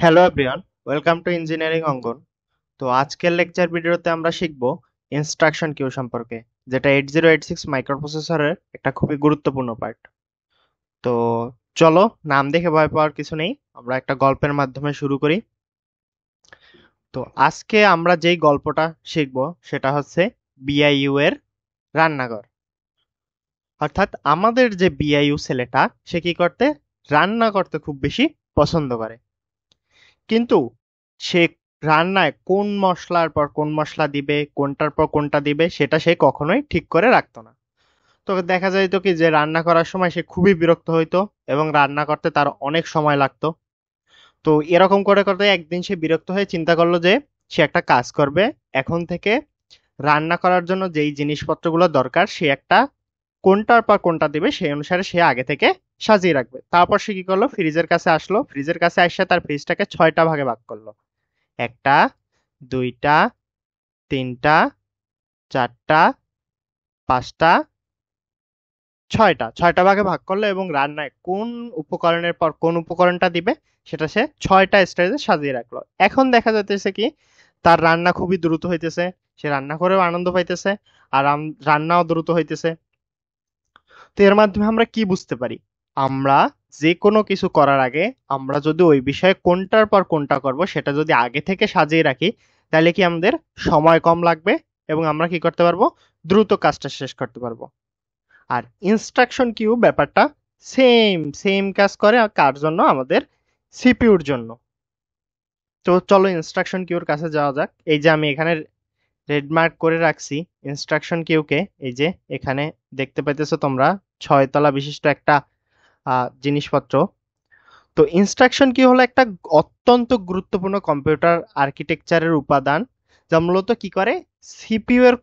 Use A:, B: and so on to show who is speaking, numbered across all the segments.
A: Hello everyone, welcome to engineering অঙ্কন। তো আজকের লেকচার ভিডিওতে আমরা শিখব ইনস্ট্রাকশন কিউ সম্পর্কে, যেটা 8086 মাইক্রোপ্রসেসরের একটা খুবই গুরুত্বপূর্ণ পার্ট। তো চলো, নাম দেখে ভয় পাওয়ার কিছু নেই, আমরা একটা গল্পের মাধ্যমে শুরু করি। তো আজকে আমরা যেই গল্পটা শিখব সেটা হচ্ছে বিআইইউ এর রান্নাঘর। অর্থাৎ আমাদের যে বিআইইউ ছেলেটা, সে কি করতে রান্না করতে খুব বেশি পছন্দ করে, কিন্তু সে রান্নায় কোন মশলার পর কোন মশলা দিবে, কোনটার পর কোনটা দিবে, সেটা সে কখনোই ঠিক করে রাখতো না। তো দেখা যাইতো কি যে রান্না করার সময় সে খুবই বিরক্ত হইতো এবং রান্না করতে তার অনেক সময় লাগতো। তো এরকম করে করতে একদিন সে বিরক্ত হয়ে চিন্তা করলো যে সে একটা কাজ করবে। এখন থেকে রান্না করার জন্য যেই জিনিসপত্রগুলো দরকার, সে একটা কোনটার পর কোনটা দিবে সেই অনুসারে সে আগে থেকে সাজিয়ে রাখবে। তারপর সে কি করলো, ফ্রিজের কাছে আসলো, ফ্রিজের কাছে এসে তার ফ্রিজটাকে 6টা ভাগে ভাগ করলো। একটা, দুইটা, তিনটা, চারটা, পাঁচটা, ছয়টা ভাগে ভাগ করলো এবং রান্নায় কোন উপকরণের পর কোন উপকরণটা দিবে সেটা সে 6টা স্টেজে সাজিয়ে রাখলো। এখন দেখা যাইতেছে কি তার রান্না খুবই দ্রুত হইতেছে, সে রান্না করেও আনন্দ পাইতেছে, আর রান্নাও দ্রুত হইতেছে। তো এর মাধ্যমে আমরা কি বুঝতে পারি? আমরা যে কোনো কিছু করার আগে আমরা যদি ওই বিষয়ে কোনটার পর কোনটা করব সেটা যদি আগে থেকে সাজিয়ে রাখি, তাহলে কি আমাদের সময় কম লাগবে এবং আমরা কি করতে পারবো, দ্রুত কাজটা শেষ করতে পারবো। আর ইনস্ট্রাকশন কিউ ব্যাপারটা সেম সেম কাজ করে, আর কার জন্য? আমাদের সিপিইউর জন্য। তো চলো ইনস্ট্রাকশন কিউর কাছে যাওয়া যাক। এই যে আমি এখানে রেড মার্ক করে রাখছি ইনস্ট্রাকশন কিউকে, এই যে এখানে দেখতে পাইতেছো তোমরা 6 তলা বিশিষ্ট একটা জিনিসপত্র। তো ইনস্ট্রাকশন কি হলো একটা অত্যন্ত গুরুত্বপূর্ণ কম্পিউটার আর্কিটেকচারের উপাদান, যা মূলত কি করে সিপিইউ এর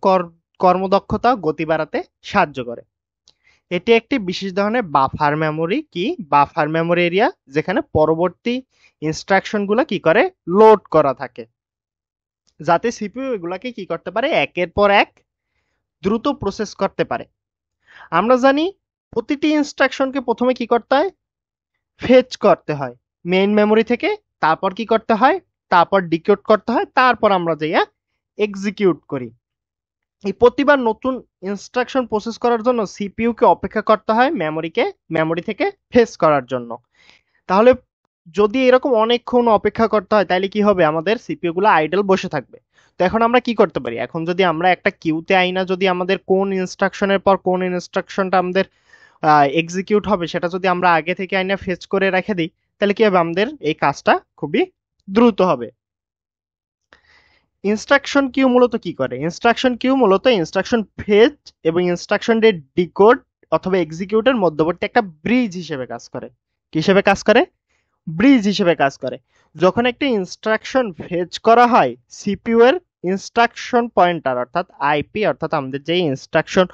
A: কর্মদক্ষতা ও গতি বাড়াতে সাহায্য করে। এটি একটি বিশেষ ধরনের বাফার মেমোরি, কি বাফার মেমোরি এরিয়া, যেখানে পরবর্তী ইনস্ট্রাকশন গুলা কি করে লোড করা থাকে, যাতে সিপিইউ এগুলাকে কি করতে পারে একের পর এক দ্রুত প্রসেস করতে পারে। আমরা জানি প্রতিটি ইনস্ট্রাকশনকে প্রথমে কি করতে হয়, ফেচ করতে হয় মেইন মেমোরি থেকে। তারপর কি করতে হয়, তারপর ডিকোড করতে হয়, তারপর আমরা যাইয়া এক্সিকিউট করি। এই প্রতিবার নতুন ইনস্ট্রাকশন প্রসেস করার জন্য সিপিইউ কে অপেক্ষা করতে হয় মেমোরি থেকে ফেচ করার জন্য। তাহলে যদি এরকম অনেকক্ষণ অপেক্ষা করতে হয় তাহলে কি হবে, আমাদের সিপিইউ গুলো আইডল বসে থাকবে। তো এখন আমরা কি করতে পারি, এখন যদি আমরা একটা কিউতে আইনা যদি আমাদের কোন ইনস্ট্রাকশনের পর কোন ইনস্ট্রাকশনটা আমাদের এক্সিকিউট হবে সেটা যদি আমরা আগে থেকে আইনা ফেচ করে রেখে দিই, তাহলে কি হবে, আমাদের এই কাজটা খুবই দ্রুত হবে। ইনস্ট্রাকশন কিউ মূলত কি করে? ইনস্ট্রাকশন কিউ মূলত ইনস্ট্রাকশন ফেচ এবং ইনস্ট্রাকশন ডিকোড অথবা এক্সিকিউটের মধ্যবর্তী একটা ব্রিজ হিসেবে কাজ করে। কি হিসেবে কাজ করে? ব্রিজ হিসেবে কাজ করে। যখন একটা ইনস্ট্রাকশন ফেচ করা হয়, সিপিইউ এর ইনস্ট্রাকশন পয়েন্টার অর্থাৎ আইপি, অর্থাৎ আমাদের যে ইনস্ট্রাকশন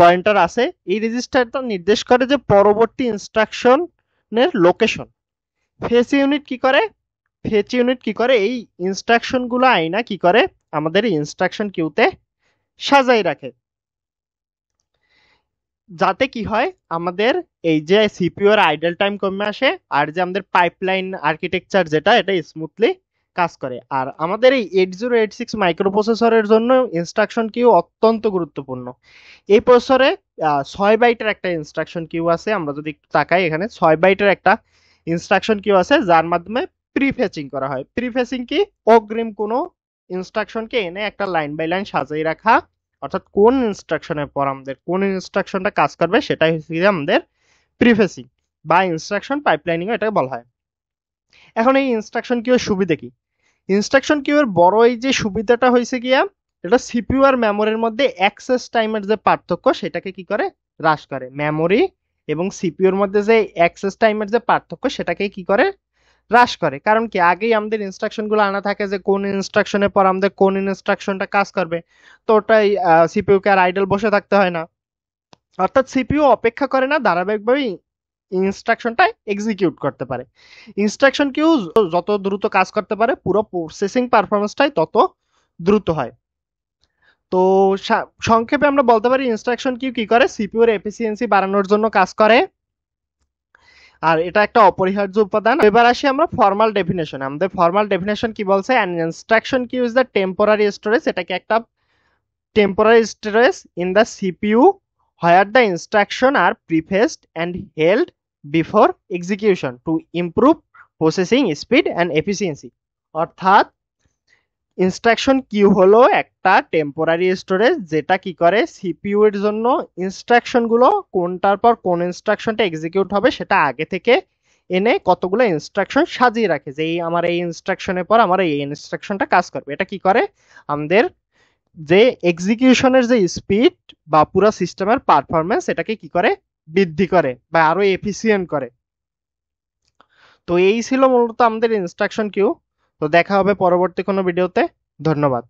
A: পয়েন্টার আছে, এই রেজিস্টারটা নির্দেশ করে যে পরবর্তী ইনস্ট্রাকশনের লোকেশন। ফেচ ইউনিট কি করে? ফেচ ইউনিট কি করে, এই ইনস্ট্রাকশন গুলো আইনা কি করে আমাদের ইনস্ট্রাকশন কিউতে সাজাই রাখে, যাতে কি হয়, আমাদের এই যে সিপিইউ এর আইডল টাইম কমে আসে, আর যে আমাদের পাইপলাইন আর্কিটেকচার যেটা, এটা স্মুথলি কাজ করে। আর আমাদের এই 8086 মাইক্রোপ্রসেসরের জন্য ইনস্ট্রাকশন কিউ অত্যন্ত গুরুত্বপূর্ণ। এই প্রসেসরে 6 বাইটের একটা ইনস্ট্রাকশন কিউ আছে। আমরা যদি একটু তাকাই, এখানে 6 বাইটের একটা ইনস্ট্রাকশন কিউ আছে, যার মাধ্যমে প্রিফেচিং করা হয়। প্রিফেচিং কি? অগ্রিম কোনো ইনস্ট্রাকশনকে এনে একটা লাইন বাই লাইন সাজিয়ে রাখা, অর্থাৎ কোন ইনস্ট্রাকশনের পর আমাদের কোন ইনস্ট্রাকশনটা কাজ করবে সেটাই হচ্ছে আমাদের প্রিফেসিং বা ইনস্ট্রাকশন পাইপলাইনিং এটাকে বলা হয়। এখন এই ইনস্ট্রাকশন কিউ এর সুবিধা কি? ইনস্ট্রাকশন কিউ এর বড় এই যে সুবিধাটা হয়েছে গিয়া, এটা সিপিইউ আর মেমোরির মধ্যে অ্যাক্সেস টাইমের যে পার্থক্য সেটাকে কি করে, হ্রাস করে। মেমোরি এবং সিপিইউ এর মধ্যে যে অ্যাক্সেস টাইমের যে পার্থক্য সেটাকে কি করে, হ্রাস করে। কারণ কি, আগেই আমাদের ইনস্ট্রাকশন গুলো আনা থাকে যে কোন ইনস্ট্রাকশনের পর আমাদের কোন ইনস্ট্রাকশনটা কাজ করবে। তো ওটাই সিপিইউ কে আর আইডল বসে থাকতে হয় না, অর্থাৎ সিপিইউ অপেক্ষা করে না, ধারাবাহিকভাবে ইনস্ট্রাকশনটা এক্সিকিউট করতে পারে। ইনস্ট্রাকশন কিউ যত দ্রুত কাজ করতে পারে, পুরো প্রসেসিং পারফরমেন্সটাই তত দ্রুত হয়। তো সংক্ষেপে আমরা বলতে পারি ইনস্ট্রাকশন কিউ কি করে, সিপিইউর এফিসিয়েন্সি বাড়ানোর জন্য কাজ করে। আর এটা একটা অপরিহার্য উপাদান। এবার আসি আমরা ফর্মাল ডেফিনেশন। আমাদের ফর্মাল ডেফিনেশন কি বলছে? An instruction queue is the temporary storage, এটাকে একটা temporary storage in the CPU where the instruction are prefetched and held before execution to improve processing speed and efficiency. অর্থাৎ instruction queue হলো একটা temporary storage যেটা কি করে CPU এর জন্য ইনস্ট্রাকশন গুলো কোনটার পর কোন ইনস্ট্রাকশনটা এক্সিকিউট হবে সেটা আগে থেকে এনে কতগুলো ইনস্ট্রাকশন সাজিয়ে রাখে, যে এই আমার এই ইনস্ট্রাকশনের পর আমার এই ইনস্ট্রাকশনটা কাজ করবে। এটা কি করে আমাদের যে এক্সিকিউশনের যে স্পিড বা পুরো সিস্টেমের পারফরমেন্স এটাকে কি করে বৃদ্ধি করে বা আরো এফিসিয়েন্ট করে। তো এই ছিল মূলত আমাদের ইনস্ট্রাকশন কিউ। তো দেখা হবে পরবর্তী কোনো ভিডিওতে। ধন্যবাদ।